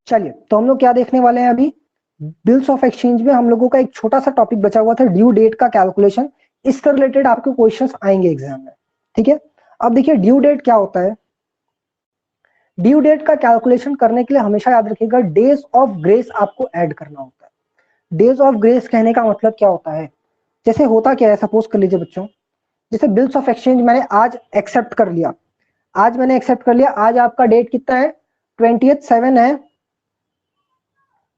चलिए, तो हम लोग क्या देखने वाले हैं अभी, बिल्स ऑफ एक्सचेंज में हम लोगों का एक छोटा सा टॉपिक बचा हुआ था, ड्यू डेट का कैलकुलेशन। इससे रिलेटेड आपके क्वेश्चंस आएंगे एग्जाम में, ठीक है। अब देखिए ड्यू डेट क्या होता है। ड्यू डेट का कैलकुलेशन करने के लिए हमेशा याद रखिएगा डेज ऑफ ग्रेस आपको ऐड करना होता है। डेज ऑफ ग्रेस कहने का मतलब क्या होता है, जैसे होता क्या है, सपोज कर लीजिए बच्चों, जैसे बिल्स ऑफ एक्सचेंज मैंने आज एक्सेप्ट कर लिया, आज मैंने एक्सेप्ट कर लिया, आज आपका डेट कितना है, 27 है,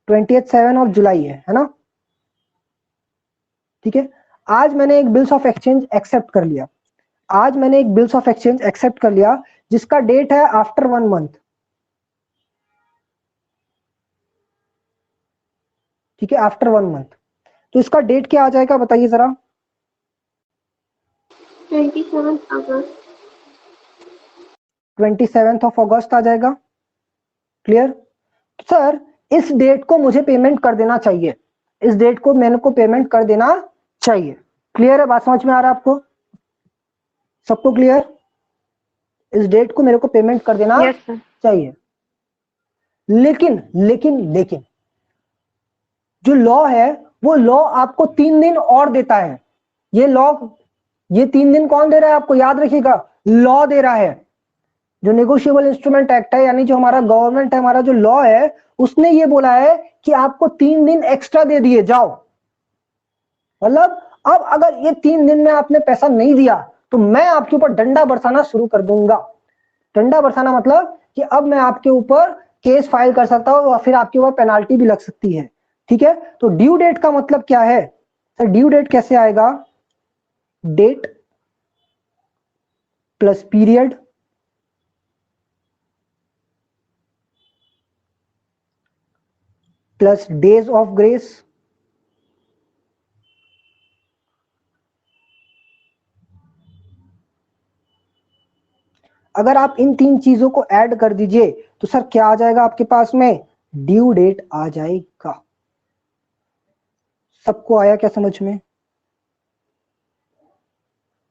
27 ऑफ जुलाई है ना, ठीक है। आज मैंने एक बिल्स ऑफ एक्सचेंज एक्सेप्ट कर लिया, आज मैंने एक बिल्स ऑफ एक्सचेंज एक्सेप्ट कर लिया जिसका डेट है आफ्टर 1 मंथ, ठीक है, आफ्टर 1 मंथ। तो इसका डेट क्या आ जाएगा बताइए जरा, 27 ऑफ अगस्त आ जाएगा। क्लियर। सर इस डेट को मुझे पेमेंट कर देना चाहिए, इस डेट को मैंने को पेमेंट कर देना चाहिए। क्लियर है, बात समझ में आ रहा है आपको सबको, क्लियर, इस डेट को मेरे को पेमेंट कर देना चाहिए। लेकिन लेकिन लेकिन जो लॉ है वो लॉ आपको 3 दिन और देता है। ये लॉ, ये 3 दिन कौन दे रहा है आपको, याद रखिएगा, लॉ दे रहा है। जो नेगोशिएबल इंस्ट्रूमेंट एक्ट है, यानी जो हमारा गवर्नमेंट है, हमारा जो लॉ है, उसने ये बोला है कि आपको 3 दिन एक्स्ट्रा दे दिए जाओ। मतलब अब अगर ये 3 दिन में आपने पैसा नहीं दिया तो मैं आपके ऊपर डंडा बरसाना शुरू कर दूंगा। डंडा बरसाना मतलब कि अब मैं आपके ऊपर केस फाइल कर सकता हूं और फिर आपके ऊपर पेनाल्टी भी लग सकती है, ठीक है। तो ड्यू डेट का मतलब क्या है सर, ड्यू डेट कैसे आएगा, date plus period plus days of grace अगर आप इन 3 चीजों को ऐड कर दीजिए तो सर क्या आ जाएगा आपके पास में, ड्यू डेट आ जाएगा। सबको आया क्या समझ में।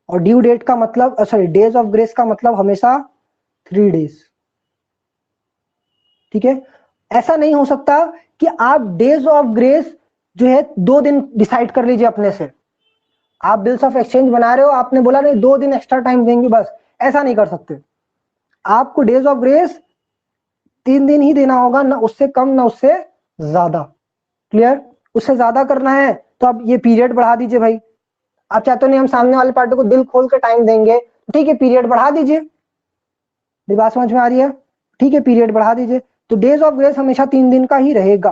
और ड्यू डेट का मतलब, सॉरी, डेज ऑफ ग्रेस का मतलब हमेशा 3 डेज, ठीक है। ऐसा नहीं हो सकता कि आप डेज ऑफ ग्रेस जो है 2 दिन डिसाइड कर लीजिए अपने से। आप बिल्स ऑफ एक्सचेंज बना रहे हो, आपने बोला नहीं 2 दिन एक्स्ट्रा टाइम देंगे, बस ऐसा नहीं कर सकते। आपको डेज ऑफ ग्रेस 3 दिन ही देना होगा, ना उससे कम ना उससे ज्यादा। क्लियर। उससे ज्यादा करना है तो अब ये पीरियड बढ़ा दीजिए भाई। आप चाहते हो नहीं हम सामने वाले पार्टी को दिल खोल के टाइम देंगे, ठीक है पीरियड बढ़ा दीजिए। बात समझ में आ रही है, ठीक है पीरियड बढ़ा दीजिए। तो डेज ऑफ ग्रेस हमेशा 3 दिन का ही रहेगा।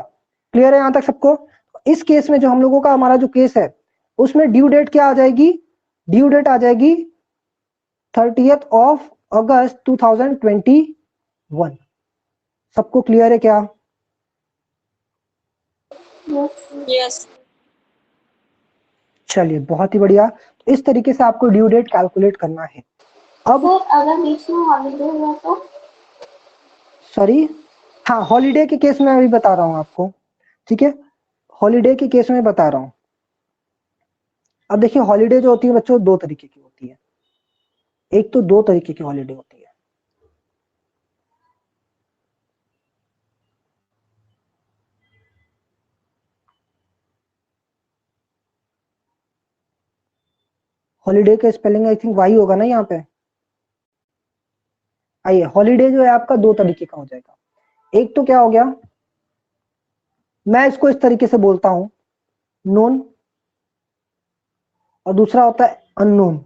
क्लियर है यहां तक सबको। इस केस में जो हम लोगों का हमारा जो केस है उसमें ड्यू डेट क्या आ जाएगी, ड्यू डेट आ जाएगी 30th ऑफ अगस्त 2021। सबको क्लियर है क्या। यस। चलिए बहुत ही बढ़िया। तो इस तरीके से आपको ड्यू डेट कैलकुलेट करना है। अब अगर बीच में हॉलीडे हुआ तो, सॉरी, हाँ हॉलीडे के केस में अभी बता रहा हूं आपको, ठीक है, हॉलीडे के केस में बता रहा हूं। अब देखिए हॉलीडे जो होती है बच्चों 2 तरीके की होती है, एक तो 2 तरीके की हॉलीडे होती है। हॉलीडे का स्पेलिंग आई थिंक वाई होगा ना यहाँ पे। आइए, हॉलीडे जो है आपका 2 तरीके का हो जाएगा। एक तो क्या हो गया, मैं इसको इस तरीके से बोलता हूं, नोन, और दूसरा होता है अननोन।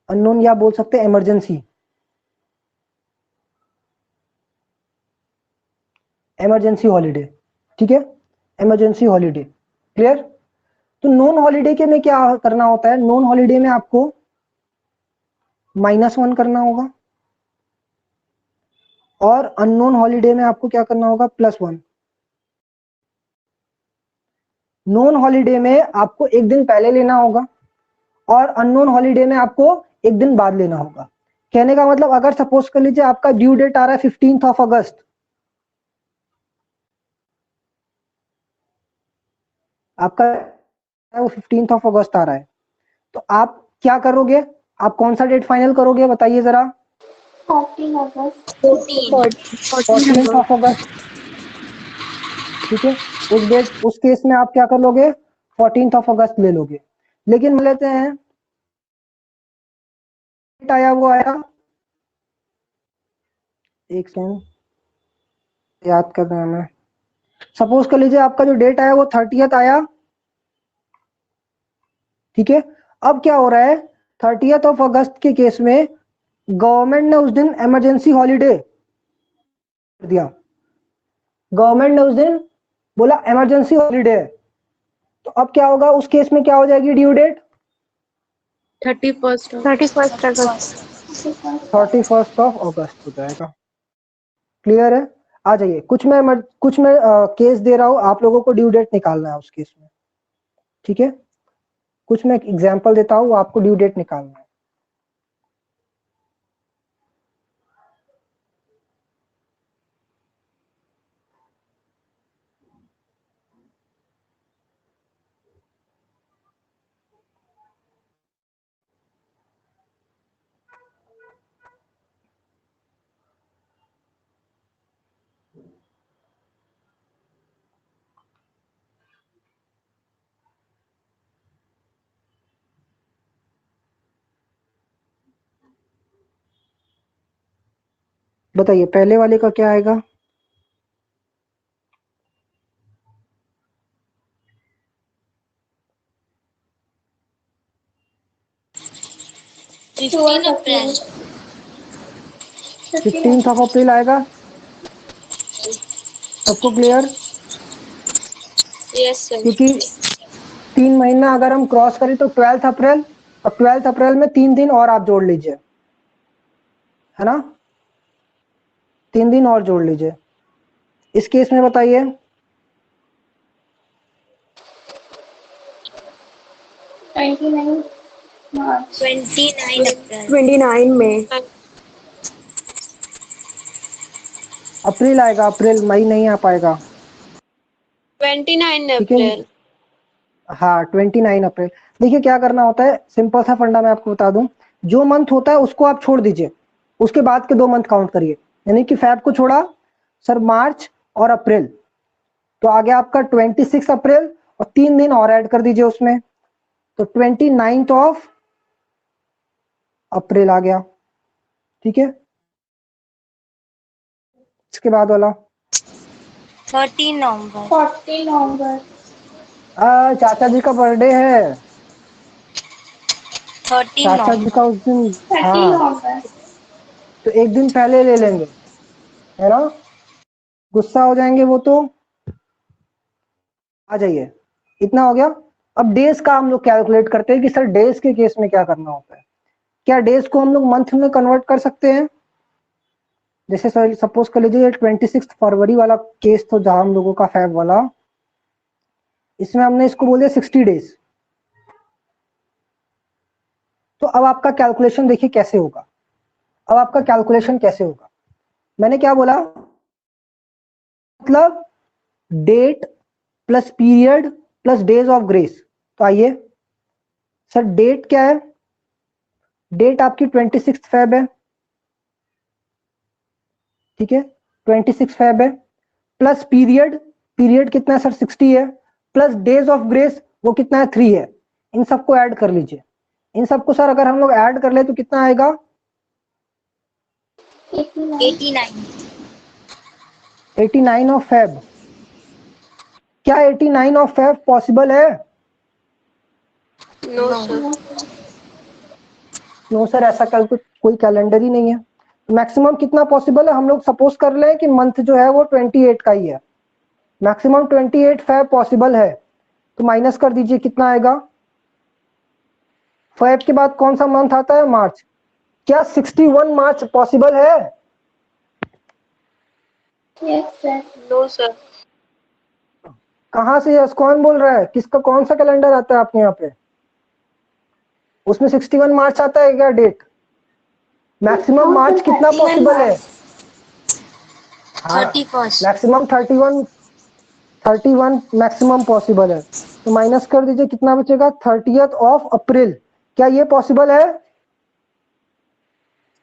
अननोन या बोल सकते हैं इमरजेंसी, इमरजेंसी हॉलीडे, ठीक है, इमरजेंसी हॉलीडे। क्लियर। तो नॉन हॉलीडे के में क्या करना होता है, नॉन हॉलीडे में आपको -1 करना होगा और अननोन हॉलीडे में आपको क्या करना होगा, +1। नॉन हॉलीडे में आपको एक दिन पहले लेना होगा और अननोन हॉलीडे में आपको एक दिन बाद लेना होगा। कहने का मतलब अगर सपोज कर लीजिए आपका ड्यू डेट आ रहा है 15th ऑफ अगस्त, आपका वो 15th ऑफ अगस्त आ रहा है, तो आप क्या करोगे, आप कौन सा डेट फाइनल करोगे बताइए जरा। 14 अगस्त 14th ऑफ अगस्त। ठीक है, उस केस में आप क्या कर लोगे, 14th ऑफ अगस्त ले लोगे। लेकिन मान लेते हैं डेट आया वो आया, एक सेकंड याद कर रहे हैं हमें, सपोज कर लीजिए आपका जो डेट आया वो 30th आया। ठीक है, अब क्या हो रहा है, 30th ऑफ अगस्त के केस में गवर्नमेंट ने उस दिन इमरजेंसी हॉलीडे दिया। गवर्नमेंट ने उस दिन बोला इमरजेंसी हॉलीडे है, तो अब क्या होगा उस केस में, क्या हो जाएगी due date, 31st August. 31st of August हो जाएगा। क्लियर है, आ जाइए, कुछ मैं केस दे रहा हूं, आप लोगों को ड्यू डेट निकालना है उस केस में। ठीक है, कुछ मैं एग्जांपल देता हूं, आपको ड्यू डेट निकालना है। बताइए पहले वाले का क्या आएगा, 15 अप्रैल 15th ऑफ अप्रैल आएगा। सबको क्लियर, यस सर। क्योंकि 3 महीना अगर हम क्रॉस करें तो 12th अप्रैल, और 12th अप्रैल में 3 दिन और आप जोड़ लीजिए, है ना, 3 दिन और जोड़ लीजिए। इस केस में बताइए 29 मार्च 29 में अप्रैल आएगा, अप्रैल, मई नहीं आ पाएगा। 29 ठीक है, अप्रैल। हाँ 29 अप्रैल। देखिए क्या करना होता है, सिंपल सा फंडा मैं आपको बता दूं, जो मंथ होता है उसको आप छोड़ दीजिए, उसके बाद के 2 मंथ काउंट करिए। यानी कि फेब को छोड़ा सर, मार्च और अप्रैल, तो आ गया आपका 26 अप्रैल, और 3 दिन और ऐड कर दीजिए उसमें, तो 29 ऑफ अप्रैल आ गया। ठीक है, इसके बाद वाला 13 नवंबर 14 नवंबर चाचा जी का बर्थडे है, 13 चाचा जी का उस दिन, 30 हाँ नवंबर तो एक दिन पहले ले लेंगे, है ना, गुस्सा हो जाएंगे वो तो। आ जाइए, इतना हो गया। अब डेज का हम लोग कैलकुलेट करते हैं कि सर डेज के केस में क्या करना होता है। क्या डेज को हम लोग मंथ में कन्वर्ट कर सकते हैं, जैसे सर सपोज कर लीजिए 26 फरवरी वाला केस तो जहां हम लोगों का फैब वाला, इसमें हमने इसको बोल दिया 60 डेज। तो अब आपका कैलकुलेशन देखिए कैसे होगा, अब आपका कैलकुलेशन कैसे होगा, मैंने क्या बोला, मतलब date plus period plus days of grace. तो आइए सर, डेट क्या है, डेट आपकी 26 फेब है, ठीक है 26 फेब है, प्लस पीरियड, पीरियड कितना है सर 60 है, प्लस डेज ऑफ ग्रेस वो कितना है 3 है। इन सबको ऐड कर लीजिए, इन सबको सर अगर हम लोग ऐड कर ले तो कितना आएगा, 89 ऑफ फेब। क्या 89 ऑफ फेब पॉसिबल है, नो सर। नो सर, ऐसा कोई कैलेंडर ही नहीं है। मैक्सिमम कितना पॉसिबल है, हम लोग सपोज कर लें कि मंथ जो है वो 28 का ही है, मैक्सिमम 28 फेब पॉसिबल है, तो माइनस कर दीजिए कितना आएगा, फेब के बाद कौन सा मंथ आता है, मार्च। क्या 61 मार्च पॉसिबल है, यस सर नो सर। कहां से यस कौन बोल रहा है, किसका कौन सा कैलेंडर आता है आपके यहाँ पे, उसमें 61 मार्च आता है क्या डेट, मैक्सिमम मार्च कितना पॉसिबल है, हाँ 31st मैक्सिमम 31 मैक्सिमम पॉसिबल है, तो माइनस कर दीजिए कितना बचेगा, 30th ऑफ अप्रैल। क्या ये पॉसिबल है,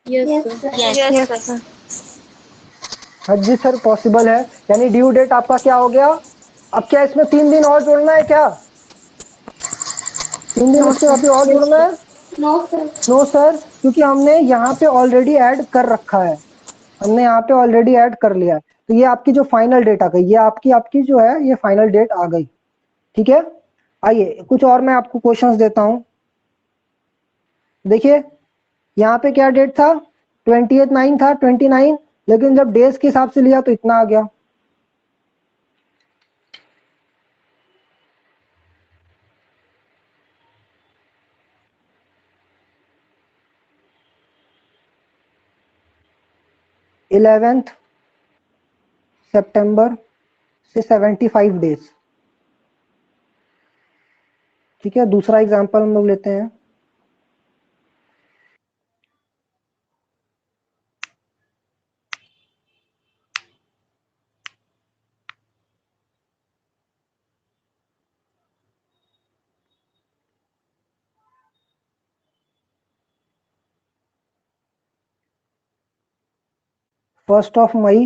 Yes, sir. Yes. Yes. हाँ जी सर पॉसिबल है, यानी ड्यू डेट आपका क्या हो गया? अब क्या इसमें 3 दिन और जोड़ना है क्या? 3 दिन इसमें अभी और जोड़ना है? No, sir. नो सर, क्योंकि हमने यहाँ पे ऑलरेडी ऐड कर रखा है, हमने यहाँ पे ऑलरेडी ऐड कर लिया है। तो ये आपकी जो फाइनल डेट आ गई, ये आपकी आपकी जो है ये फाइनल डेट आ गई। ठीक है, आइए कुछ और मैं आपको क्वेश्चंस देता हूँ। देखिए यहाँ पे क्या डेट था? 28/9 था, 29, लेकिन जब डेज के हिसाब से लिया तो इतना आ गया। इलेवेंथ सितंबर से 75 डेज। ठीक है, दूसरा एग्जांपल हम लोग लेते हैं। First of May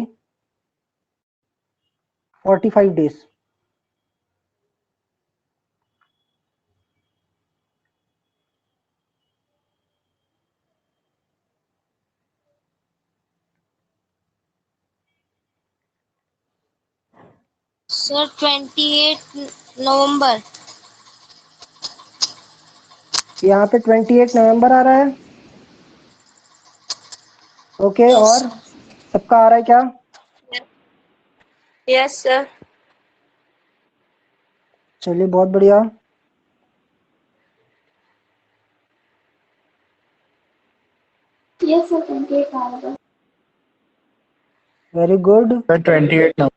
45 days. Sir 28 November. यहाँ पे 28 नवंबर आ रहा है। ओके, Yes, और sir. सबका आ रहा है क्या? Yes, sir. चलिए बहुत बढ़िया। Yes, sir. 28 hours. Very good, Sir, 28 now.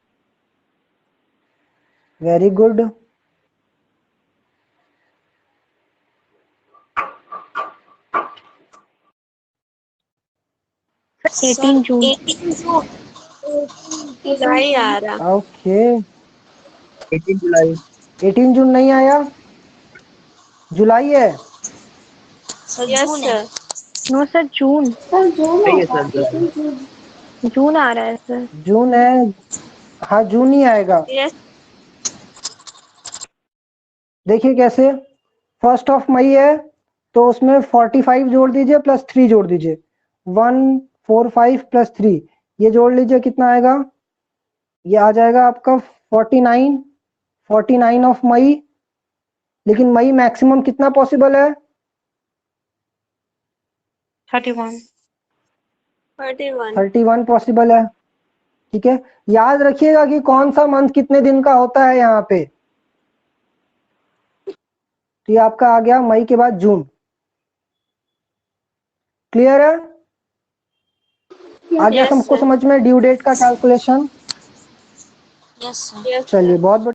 Very good. Sir, 18 जून 18 June. जुलाई आ रहा। Okay, 18 July. 18 जून नहीं आया, जुलाई है। सर जून है। नो सर जून सर जून नहीं है होगा सर जुलाई. 18 जून। जून आ रहा है सर। जून है, हाँ जून ही आएगा। Yes. देखिए कैसे, फर्स्ट ऑफ मई है तो उसमें 45 जोड़ दीजिए प्लस 3 जोड़ दीजिए, 145 प्लस 3, ये जोड़ लीजिए कितना आएगा? ये आ जाएगा आपका 49, 49 ऑफ मई। लेकिन मई मैक्सिमम कितना पॉसिबल है? 31 31 पॉसिबल है। ठीक है, याद रखिएगा कि कौन सा मंथ कितने दिन का होता है यहाँ पे। तो ये आपका आ गया मई के बाद जून। क्लियर है? आ गया सबको समझ में ड्यू डेट का कैलकुलेशन? Yes, sir. चलिए बहुत